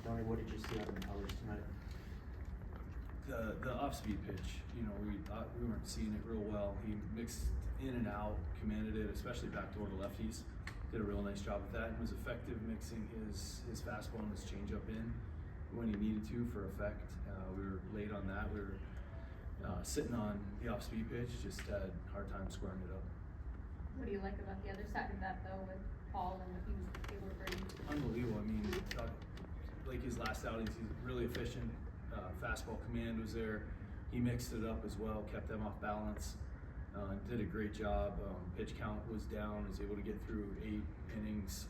Tony, what did you see out of the colors tonight? The off-speed pitch, we thought we weren't seeing it real well. He mixed in and out, commanded it, especially backdoor to lefties. Did a real nice job with that and was effective mixing his fastball and his changeup in when he needed to for effect. We were late on that. We were sitting on the off-speed pitch, just had a hard time squaring it up. What do you like about the other side of that, though, with Paul and what he was able to bring? Unbelievable. I mean, like his last outings, he's really efficient. Fastball command was there. He mixed it up as well, kept them off balance. Did a great job. Pitch count was down. Was able to get through 8 innings.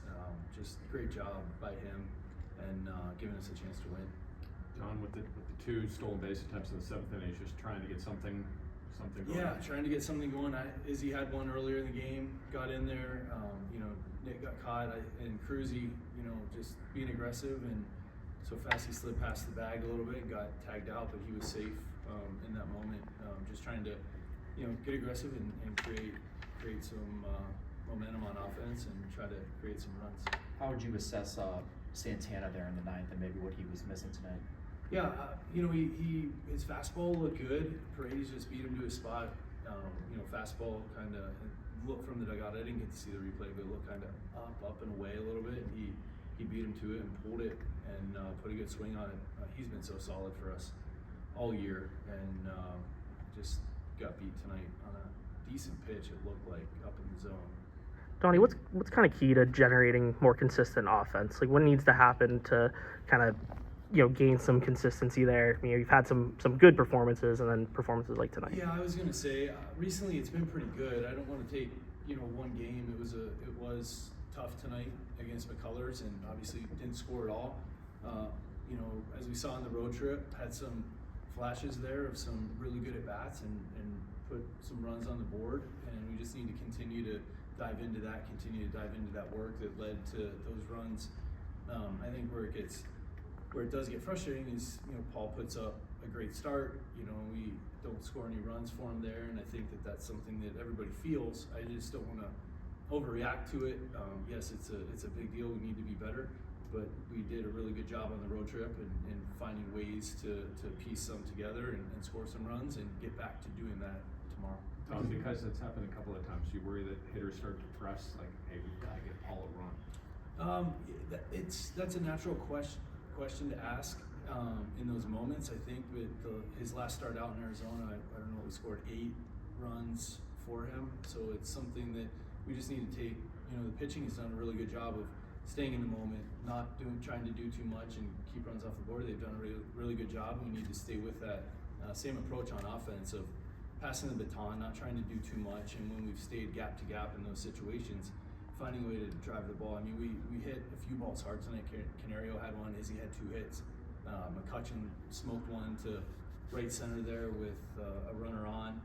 Just great job by him, and giving us a chance to win. John, with the 2 stolen base attempts in the 7th inning, he's just trying to get something going. Yeah, trying to get something going. Izzy had one earlier in the game. Got in there. Nick got caught, and Cruzy, just being aggressive, and so fast he slid past the bag a little bit and got tagged out, but he was safe in that moment. Just trying to, get aggressive and create some momentum on offense and try to create some runs. How would you assess Santana there in the 9th and maybe what he was missing tonight? Yeah, his fastball looked good. Paredes just beat him to his spot. Fastball kind of looked from the dugout. I didn't get to see the replay, but it looked kind of up and away a little bit. And he beat him to it and pulled it and put a good swing on it. He's been so solid for us all year, and just got beat tonight on a decent pitch. It looked like up in the zone. Donnie, what's kind of key to generating more consistent offense? Like, what needs to happen to kind of gain some consistency there? You've had some good performances and then performances like tonight. Yeah, I was gonna say recently it's been pretty good. I don't want to take one game. It was tough tonight against McCullers, and obviously didn't score at all. As we saw on the road trip, had some flashes there of some really good at bats and put some runs on the board, and we just need to continue to dive into that work that led to those runs. I think where it does get frustrating is, Paul puts up a great start, we don't score any runs for him there, and I think that's something that everybody feels. I just don't want to overreact to it. Yes, it's a big deal, we need to be better, but we did a really good job on the road trip and finding ways to piece some together and score some runs and get back to doing that tomorrow. Tom, because it's happened a couple of times, you worry that hitters start to press, like, hey, we've got to get Paul a run? That's a natural question to ask in those moments. I think with his last start out in Arizona, I don't know, we scored 8 runs for him, so it's something that we just need to take. The pitching has done a really good job of staying in the moment, not trying to do too much and keep runs off the board. They've done a really good job. We need to stay with that same approach on offense of passing the baton, not trying to do too much, and when we've stayed gap to gap in those situations, finding a way to drive the ball. I mean, we hit a few balls hard tonight. Canario had one, Izzy had 2 hits. McCutcheon smoked one to right center there with a runner on.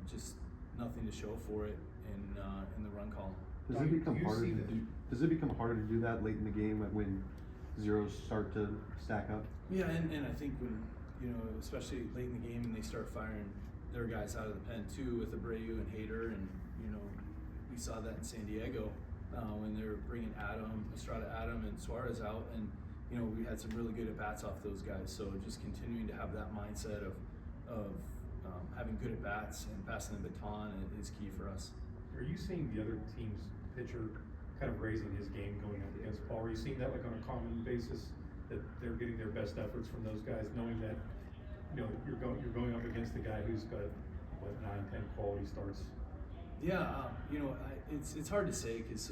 Just nothing to show for it in the run column. Does it become harder to do that late in the game when zeros start to stack up? Yeah, and I think when especially late in the game, and they start firing their guys out of the pen too with Abreu and Hader, and we saw that in San Diego when they were bringing Estrada Adam and Suarez out, and we had some really good at bats off those guys. So just continuing to have that mindset of having good at bats and passing the baton is key for us. Are you seeing the other team's pitcher kind of raising his game going up against Paul? Are you seeing that like on a common basis, that they're getting their best efforts from those guys, knowing that you're going up against the guy who's got 9-10 quality starts? Yeah, it's hard to say because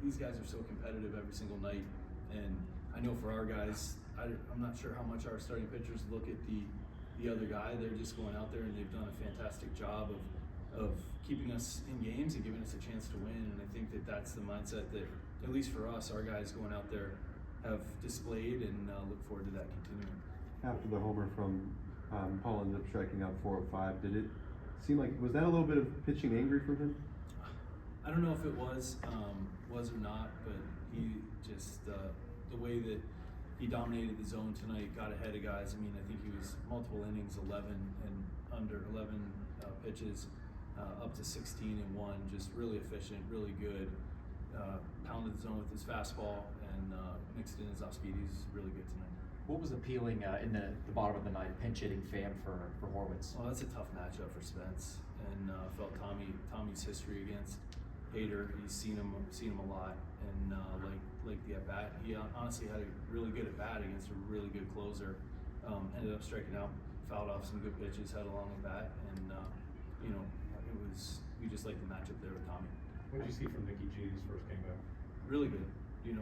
these guys are so competitive every single night, and I know for our guys, I'm not sure how much our starting pitchers look at the other guy. They're just going out there and they've done a fantastic job of keeping us in games and giving us a chance to win, and I think that's the mindset that, at least for us, our guys going out there have displayed, and look forward to that continuing. After the homer from Paul ended up striking out 4 of 5, did it seem like, was that a little bit of pitching angry from him? I don't know if it was or not, but he just, the way that he dominated the zone tonight, got ahead of guys. I mean, I think he was multiple innings, 11 and under 11 pitches, up to 16 and 1, just really efficient, really good, pounded the zone with his fastball, and mixed in his off speed. He's really good tonight. What was appealing in the bottom of the ninth, pinch hitting fan for Horwitz? Well, that's a tough matchup for Spence, and felt Tommy's history against Hader. He's seen him a lot, and like the at bat, he honestly had a really good at bat against a really good closer. Ended up striking out, fouled off some good pitches, had a long at bat, and we just liked the matchup there with Tommy. What did you see from Nicky G his first game back? Really good. He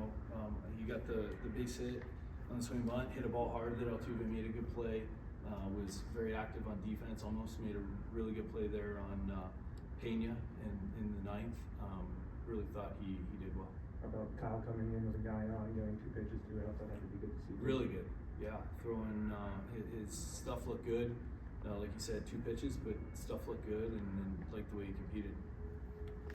got the base hit on the swing bunt, hit a ball hard that Altuve made a good play. Was very active on defense, almost made a really good play there on Pena in the ninth. Really thought he did well. How about Kyle coming in with a guy on, getting 2 pitches to it? I thought that would be good to see. Really good, yeah. Throwing his stuff looked good. Like you said, 2 pitches, but stuff looked good, and liked the way he competed.